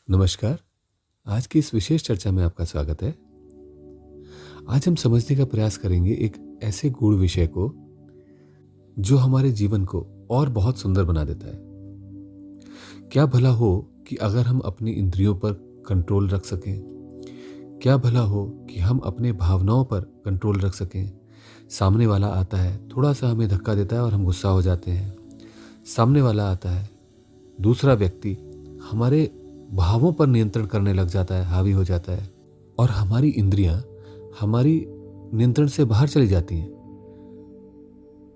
नमस्कार। आज की इस विशेष चर्चा में आपका स्वागत है। आज हम समझने का प्रयास करेंगे एक ऐसे गूढ़ विषय को जो हमारे जीवन को और बहुत सुंदर बना देता है। क्या भला हो कि अगर हम अपनी इंद्रियों पर कंट्रोल रख सकें? क्या भला हो कि हम अपने भावनाओं पर कंट्रोल रख सकें? सामने वाला आता है, थोड़ा सा हमें धक्का देता है और हम गुस्सा हो जाते हैं। सामने वाला आता है, दूसरा व्यक्ति हमारे भावों पर नियंत्रण करने लग जाता है, हावी हो जाता है और हमारी इंद्रियां हमारी नियंत्रण से बाहर चली जाती हैं।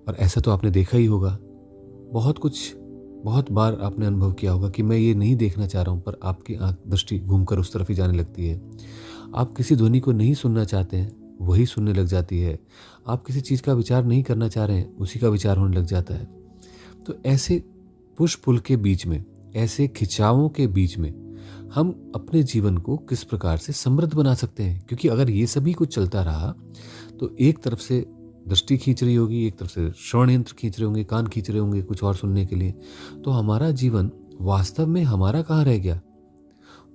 और ऐसा तो आपने देखा ही होगा, बहुत बार आपने अनुभव किया होगा कि मैं ये नहीं देखना चाह रहा हूं, पर आपकी आंख दृष्टि घूमकर उस तरफ ही जाने लगती है। आप किसी ध्वनि को नहीं सुनना चाहते हैं, वही सुनने लग जाती है। आप किसी चीज का विचार नहीं करना चाह रहे हैं, उसी का विचार होने लग जाता है। तो ऐसे पुश पुल के बीच में, ऐसे खिंचावों के बीच में हम अपने जीवन को किस प्रकार से समृद्ध बना सकते हैं? क्योंकि अगर ये सभी कुछ चलता रहा तो एक तरफ से दृष्टि खींच रही होगी, एक तरफ से श्रवण यंत्र खींच रहे होंगे, कान खींच रहे होंगे कुछ और सुनने के लिए, तो हमारा जीवन वास्तव में हमारा कहाँ रह गया?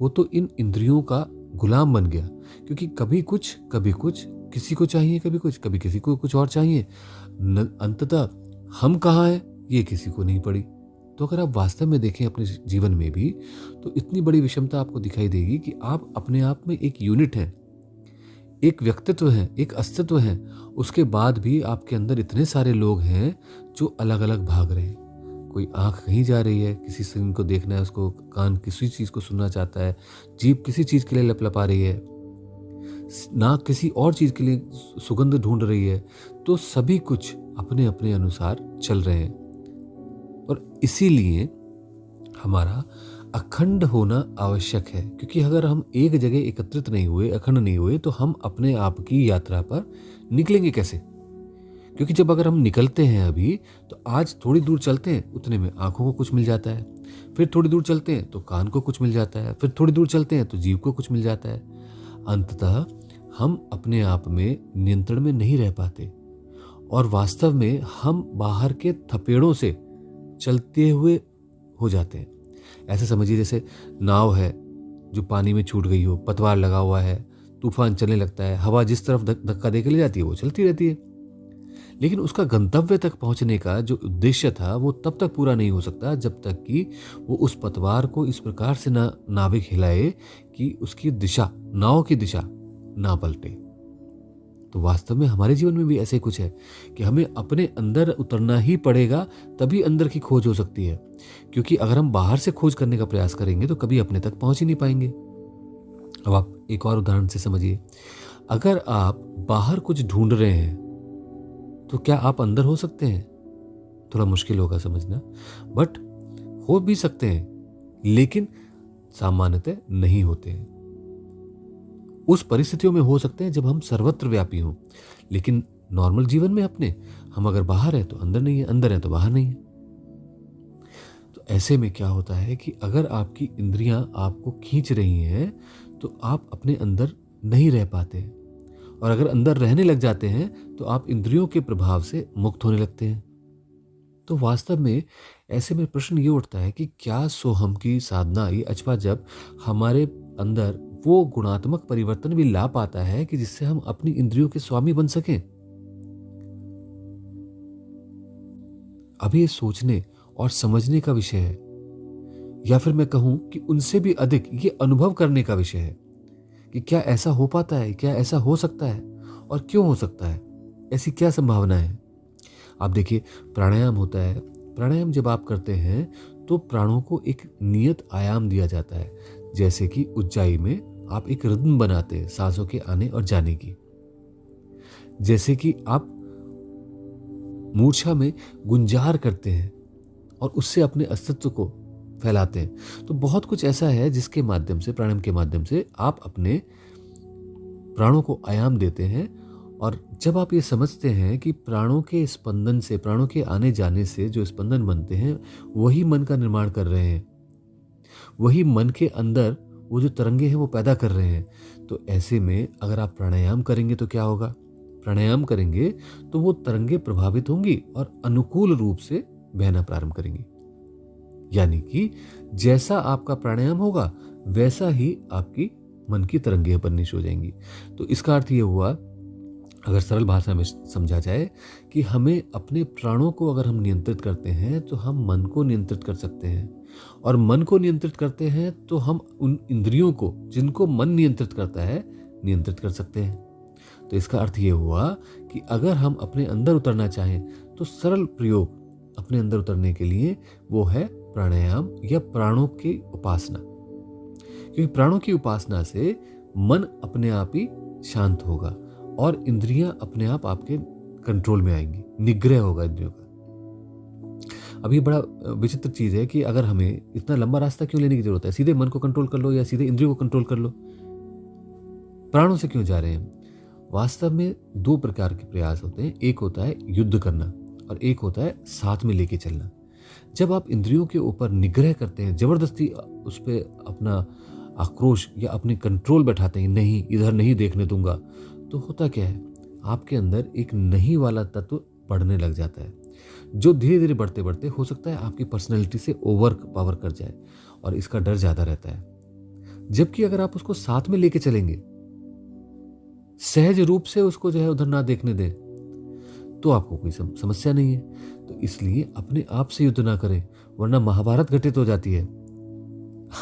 वो तो इन इंद्रियों का गुलाम बन गया। क्योंकि कभी कुछ किसी को चाहिए, कभी किसी को कुछ और चाहिए। अंततः हम कहाँ हैं ये किसी को नहीं पड़ी। तो अगर आप वास्तव में देखें अपने जीवन में भी, तो इतनी बड़ी विषमता आपको दिखाई देगी कि आप अपने आप में एक यूनिट हैं, एक व्यक्तित्व है, एक अस्तित्व है। उसके बाद भी आपके अंदर इतने सारे लोग हैं जो अलग अलग भाग रहे हैं। कोई आंख कहीं जा रही है, किसी सीन को देखना है उसको, कान किसी चीज को सुनना चाहता है, जीभ किसी चीज के लिए लपलपा रही है, नाक किसी और चीज के लिए सुगंध ढूंढ रही है। तो सभी कुछ अपने अपने अनुसार चल रहे हैं। और इसीलिए हमारा अखंड होना आवश्यक है। क्योंकि अगर हम एक जगह एकत्रित नहीं हुए, अखंड नहीं हुए, तो हम अपने आप की यात्रा पर निकलेंगे कैसे? क्योंकि जब अगर हम निकलते हैं अभी, तो आज थोड़ी दूर चलते हैं, उतने में आंखों को कुछ मिल जाता है, फिर थोड़ी दूर चलते हैं तो कान को कुछ मिल जाता है, फिर थोड़ी दूर चलते हैं तो जीभ को कुछ मिल जाता है। अंततः हम अपने आप में नियंत्रण में नहीं रह पाते और वास्तव में हम बाहर के थपेड़ों से चलते हुए हो जाते हैं। ऐसे समझिए जैसे नाव है जो पानी में छूट गई हो, पतवार लगा हुआ है, तूफान चलने लगता है, हवा जिस तरफ धक्का दे के ले जाती है वो चलती रहती है। लेकिन उसका गंतव्य तक पहुंचने का जो उद्देश्य था वो तब तक पूरा नहीं हो सकता जब तक कि वो उस पतवार को इस प्रकार से नाविक हिलाए कि उसकी दिशा, नाव की दिशा ना पलटे। तो वास्तव में हमारे जीवन में भी ऐसे कुछ है कि हमें अपने अंदर उतरना ही पड़ेगा, तभी अंदर की खोज हो सकती है। क्योंकि अगर हम बाहर से खोज करने का प्रयास करेंगे तो कभी अपने तक पहुंच ही नहीं पाएंगे। अब आप एक और उदाहरण से समझिए। अगर आप बाहर कुछ ढूंढ रहे हैं तो क्या आप अंदर हो सकते हैं? थोड़ा मुश्किल होगा समझना, बट हो भी सकते हैं, लेकिन सामान्यतः नहीं होते हैं। उस परिस्थितियों में हो सकते हैं जब हम सर्वत्र व्यापी हों, लेकिन नॉर्मल जीवन में अपने हम अगर बाहर हैं तो अंदर नहीं है, अंदर है तो बाहर नहीं है। तो ऐसे में क्या होता है कि अगर आपकी इंद्रियां आपको खींच रही हैं तो आप अपने अंदर नहीं रह पाते, और अगर अंदर रहने लग जाते हैं तो आप इंद्रियों के प्रभाव से मुक्त होने लगते हैं। तो वास्तव में ऐसे में प्रश्न ये उठता है कि क्या सोहम की साधना ये अथवा जब हमारे अंदर वो गुणात्मक परिवर्तन भी ला पाता है कि जिससे हम अपनी इंद्रियों के स्वामी बन सकें? अभी ये सोचने और समझने का विषय है, या फिर मैं कहूं कि उनसे भी अधिक ये अनुभव करने का विषय है कि क्या ऐसा हो पाता है, क्या ऐसा हो सकता है और क्यों हो सकता है, ऐसी क्या संभावना है। आप देखिए, प्राणायाम होता है। प्राणायाम जब आप करते हैं तो प्राणों को एक नियत आयाम दिया जाता है। जैसे कि ऊंचाई में आप एक रिदम बनाते हैं सांसों के आने और जाने की, जैसे कि आप मूर्छा में गुंजार करते हैं और उससे अपने अस्तित्व को फैलाते हैं। तो बहुत कुछ ऐसा है जिसके माध्यम से, प्राणायाम के माध्यम से आप अपने प्राणों को आयाम देते हैं। और जब आप ये समझते हैं कि प्राणों के स्पंदन से, प्राणों के आने जाने से जो स्पंदन बनते हैं वही मन का निर्माण कर रहे हैं, वही मन के अंदर वो जो तरंगे हैं वो पैदा कर रहे हैं, तो ऐसे में अगर आप प्राणायाम करेंगे तो क्या होगा? प्राणायाम करेंगे तो वो तरंगे प्रभावित होंगी और अनुकूल रूप से बहना प्रारंभ करेंगी। यानी कि जैसा आपका प्राणायाम होगा वैसा ही आपकी मन की तरंगें बननी शुरू हो जाएंगी। तो इसका अर्थ ये हुआ, अगर सरल भाषा में समझा जाए, कि हमें अपने प्राणों को अगर हम नियंत्रित करते हैं तो हम मन को नियंत्रित कर सकते हैं, और मन को नियंत्रित करते हैं तो हम उन इंद्रियों को जिनको मन नियंत्रित करता है नियंत्रित कर सकते हैं। तो इसका अर्थ ये हुआ कि अगर हम अपने अंदर उतरना चाहें तो सरल प्रयोग अपने अंदर उतरने के लिए वो है प्राणायाम या प्राणों की उपासना। क्योंकि प्राणों की उपासना से मन अपने आप ही शांत होगा और इंद्रियां अपने आप आपके कंट्रोल में आएंगी, निग्रह होगा इंद्रियों का। अब ये बड़ा विचित्र चीज है कि अगर हमें इतना लंबा रास्ता क्यों लेने की जरूरत है, सीधे मन को कंट्रोल कर लो या सीधे इंद्रियों को कंट्रोल कर लो, प्राणों से क्यों जा रहे हैं? वास्तव में दो प्रकार के प्रयास होते हैं, एक होता है युद्ध करना और एक होता है साथ में लेके चलना। जब आप इंद्रियों के ऊपर निग्रह करते हैं, जबरदस्ती उस पर अपना आक्रोश या अपने कंट्रोल बैठाते हैं, नहीं इधर नहीं देखने दूंगा, तो होता क्या है, आपके अंदर एक नहीं वाला तत्व बढ़ने लग जाता है, जो धीरे धीरे बढ़ते बढ़ते हो सकता है आपकी पर्सनैलिटी से ओवर पावर कर जाए, और इसका डर ज्यादा रहता है। जबकि अगर आप उसको साथ में लेके चलेंगे, सहज रूप से उसको जो है उधर ना देखने दें, तो आपको कोई समस्या नहीं है। तो इसलिए अपने आप से युद्ध ना करें, वरना महाभारत घटित हो जाती है।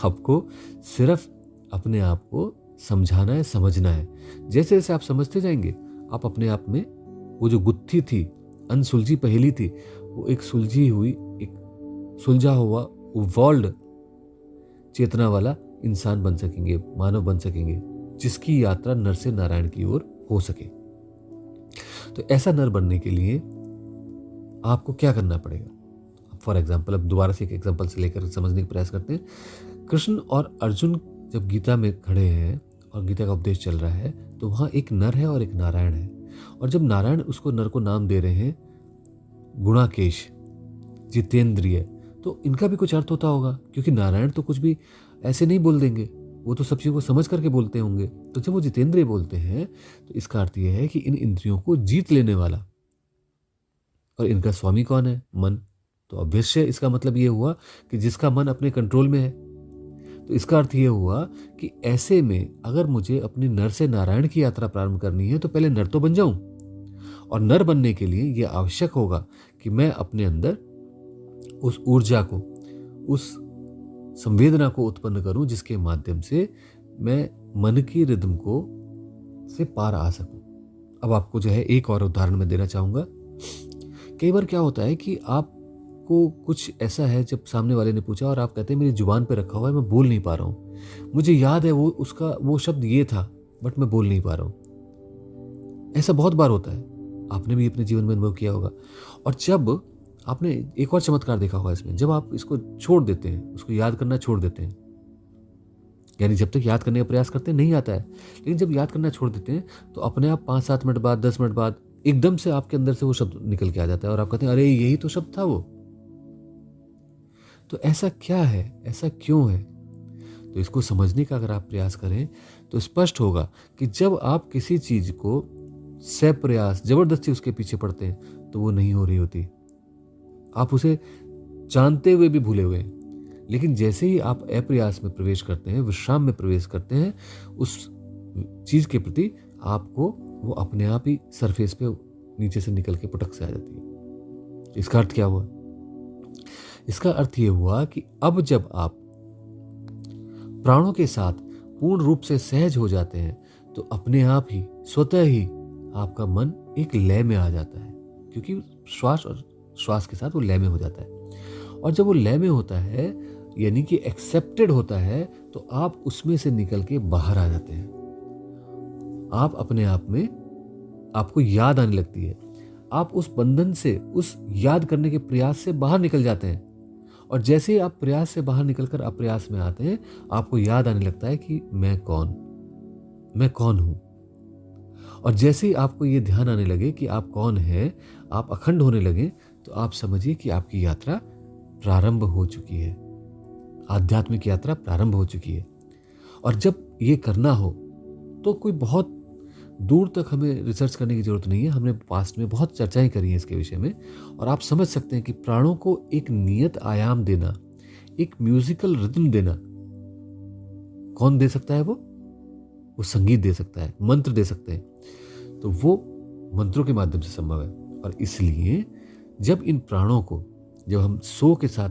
आपको सिर्फ अपने आप को समझाना है, समझना है। जैसे जैसे आप समझते जाएंगे, आप अपने आप में वो जो गुत्थी थी, अनसुलझी पहेली थी, वो एक सुलझी हुई, एक सुलझा हुआ इवॉल्व्ड चेतना वाला इंसान बन सकेंगे, मानव बन सकेंगे, जिसकी यात्रा नर से नारायण की ओर हो सके। तो ऐसा नर बनने के लिए आपको क्या करना पड़ेगा? फॉर एग्जाम्पल, अब दोबारा से एक एग्जाम्पल से लेकर समझने का प्रयास करते हैं। कृष्ण और अर्जुन जब गीता में खड़े हैं और गीता का उपदेश चल रहा है, तो वहां एक नर है और एक नारायण है। और जब नारायण उसको नर को नाम दे रहे हैं गुणाकेश, जितेंद्रिय, तो इनका भी कुछ अर्थ होता होगा, क्योंकि नारायण तो कुछ भी ऐसे नहीं बोल देंगे, वो तो सब चीज़ों को समझ करके बोलते होंगे। तो जब वो जितेंद्रिय बोलते हैं तो इसका अर्थ यह है कि इन इंद्रियों को जीत लेने वाला, और इनका स्वामी कौन है? मन। तो अवश्य इसका मतलब ये हुआ कि जिसका मन अपने कंट्रोल में है। तो इसका अर्थ ये हुआ कि ऐसे में अगर मुझे अपनी नर से नारायण की यात्रा प्रारंभ करनी है तो पहले नर तो बन जाऊं, और नर बनने के लिए यह आवश्यक होगा कि मैं अपने अंदर उस ऊर्जा को, उस संवेदना को उत्पन्न करूं जिसके माध्यम से मैं मन की रिदम को से पार आ सकूं। अब आपको जो है एक और उदाहरण मैं देना चाहूंगा। कई बार क्या होता है कि आपको कुछ ऐसा है, जब सामने वाले ने पूछा और आप कहते हैं मेरी जुबान पे रखा हुआ है, मैं बोल नहीं पा रहा हूं, मुझे याद है वो शब्द ये था, बट मैं बोल नहीं पा रहा हूं। ऐसा बहुत बार होता है, आपने भी अपने जीवन में अनुभव किया होगा। और जब आपने एक और चमत्कार देखा होगा इसमें, जब आप इसको छोड़ देते हैं, उसको याद करना छोड़ देते हैं, यानी जब तक याद करने का प्रयास करते हैं नहीं आता है, लेकिन जब याद करना छोड़ देते हैं तो अपने आप 5-7 मिनट बाद, 10 मिनट बाद एकदम से आपके अंदर से वो शब्द निकल के आ जाता है और आप कहते हैं अरे यही तो शब्द था वो। तो ऐसा क्या है, ऐसा क्यों है? तो इसको समझने का अगर आप प्रयास करें तो स्पष्ट होगा कि जब आप किसी चीज को सप्रयास जबरदस्ती उसके पीछे पड़ते हैं तो वो नहीं हो रही होती, आप उसे जानते हुए भी भूले हुए हैं। लेकिन जैसे ही आप अप्रयास में प्रवेश करते हैं, विश्राम में प्रवेश करते हैं, उस चीज के प्रति आपको वो अपने आप ही सरफेस पे नीचे से निकल के पुटक से आ जाती है। इसका अर्थ क्या हुआ? इसका अर्थ ये हुआ कि अब जब आप प्राणों के साथ पूर्ण रूप से सहज हो जाते हैं तो अपने आप ही स्वतः ही आपका मन एक लय में आ जाता है, क्योंकि श्वास और श्वास के साथ वो लय में हो जाता है। और जब वो लय में होता है, यानी कि एक्सेप्टेड होता है, तो आप उसमें से निकल के बाहर आ जाते हैं। आप अपने आप में, आपको याद आने लगती है, आप उस बंधन से, उस याद करने के प्रयास से बाहर निकल जाते हैं। और जैसे ही आप प्रयास से बाहर निकलकर अप्रयास में आते हैं, आपको याद आने लगता है कि मैं कौन हूं। और जैसे ही आपको ये ध्यान आने लगे कि आप कौन हैं, आप अखंड होने लगे, तो आप समझिए कि आपकी यात्रा प्रारंभ हो चुकी है, आध्यात्मिक यात्रा प्रारंभ हो चुकी है। और जब ये करना हो तो कोई बहुत दूर तक हमें रिसर्च करने की जरूरत नहीं है, हमने पास्ट में बहुत चर्चाएं करी हैं इसके विषय में, और आप समझ सकते हैं कि प्राणों को एक नियत आयाम देना, एक म्यूजिकल रिदम देना, कौन दे सकता है? वो संगीत दे सकता है, मंत्र दे सकते हैं। तो वो मंत्रों के माध्यम से संभव है। और इसलिए जब इन प्राणों को, जब हम सो के साथ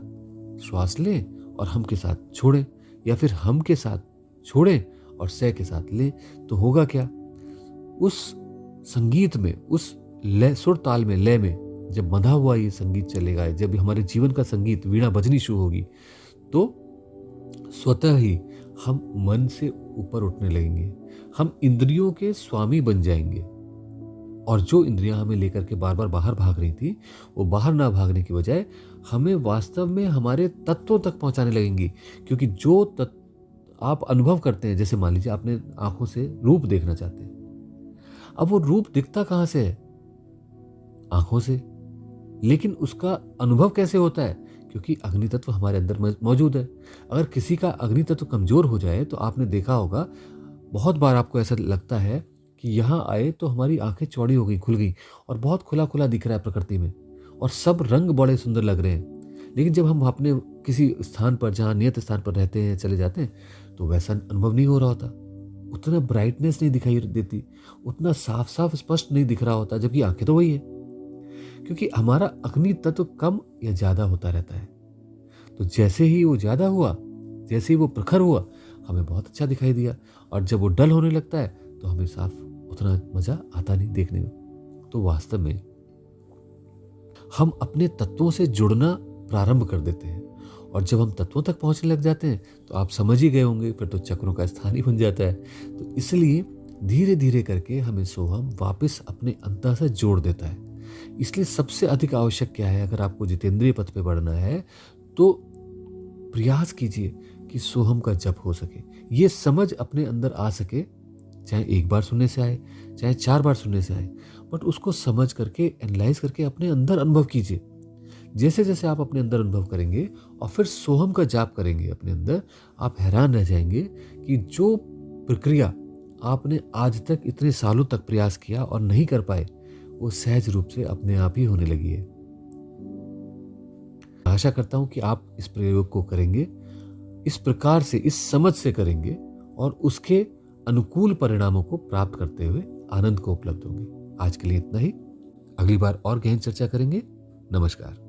श्वास लें और हम के साथ छोड़ें, या फिर हम के साथ छोड़ें और सह के साथ लें, तो होगा क्या? उस संगीत में, उस लय, सुर ताल में, लय में जब बंधा हुआ ये संगीत चलेगा, जब हमारे जीवन का संगीत, वीणा बजनी शुरू होगी, तो स्वतः ही हम मन से ऊपर उठने लगेंगे। हम इंद्रियों के स्वामी बन जाएंगे। और जो इंद्रियां हमें लेकर के बार बार बाहर भाग रही थी, वो बाहर ना भागने की बजाय हमें वास्तव में हमारे तत्वों तक पहुंचाने लगेंगी। क्योंकि जो तत्व आप अनुभव करते हैं, जैसे मान लीजिए आपने आंखों से रूप देखना चाहते हैं, अब वो रूप दिखता कहां से है? आंखों से। लेकिन उसका अनुभव कैसे होता है? क्योंकि अग्नि तत्व हमारे अंदर मौजूद है। अगर किसी का अग्नि तत्व कमजोर हो जाए, तो आपने देखा होगा, बहुत बार आपको ऐसा लगता है कि यहाँ आए तो हमारी आंखें चौड़ी हो गई, खुल गई, और बहुत खुला खुला दिख रहा है प्रकृति में, और सब रंग बड़े सुंदर लग रहे हैं। लेकिन जब हम अपने किसी स्थान पर, जहाँ नियत स्थान पर रहते हैं, चले जाते हैं, तो वैसा अनुभव नहीं हो रहा होता। उतना ब्राइटनेस नहीं दिखाई देती, उतना साफ साफ स्पष्ट नहीं दिख रहा होता, जबकि आंखें तो वही है। क्योंकि हमारा अग्नि तत्व कम या ज्यादा होता रहता है। तो जैसे ही वो ज्यादा हुआ, जैसे ही वो प्रखर हुआ, हमें बहुत अच्छा दिखाई दिया। और जब वो डल होने लगता है, तो हमें साफ उतना मजा आता नहीं देखने में। तो वास्तव में हम अपने तत्वों से जुड़ना प्रारंभ कर देते हैं। और जब हम तत्वों तक पहुंचने लग जाते हैं, तो आप समझ ही गए होंगे, फिर तो चक्रों का स्थान ही बन जाता है। तो इसलिए धीरे धीरे करके हमें सोहम वापस अपने अंतः से जोड़ देता है। इसलिए सबसे अधिक आवश्यक क्या है? अगर आपको जितेंद्रिय पथ पे बढ़ना है, तो प्रयास कीजिए कि सोहम का जप हो सके, ये समझ अपने अंदर आ सके। चाहे एक बार सुनने से आए, चाहे 4 बार सुनने से आए, बट उसको समझ करके, एनालाइज करके अपने अंदर अनुभव कीजिए। जैसे जैसे आप अपने अंदर अनुभव करेंगे और फिर सोहम का जाप करेंगे अपने अंदर, आप हैरान रह जाएंगे कि जो प्रक्रिया आपने आज तक इतने सालों तक प्रयास किया और नहीं कर पाए, वो सहज रूप से अपने आप ही होने लगी है। आशा करता हूं कि आप इस प्रयोग को करेंगे, इस प्रकार से, इस समझ से करेंगे, और उसके अनुकूल परिणामों को प्राप्त करते हुए आनंद को उपलब्ध होंगे। आज के लिए इतना ही। अगली बार और गहन चर्चा करेंगे। नमस्कार।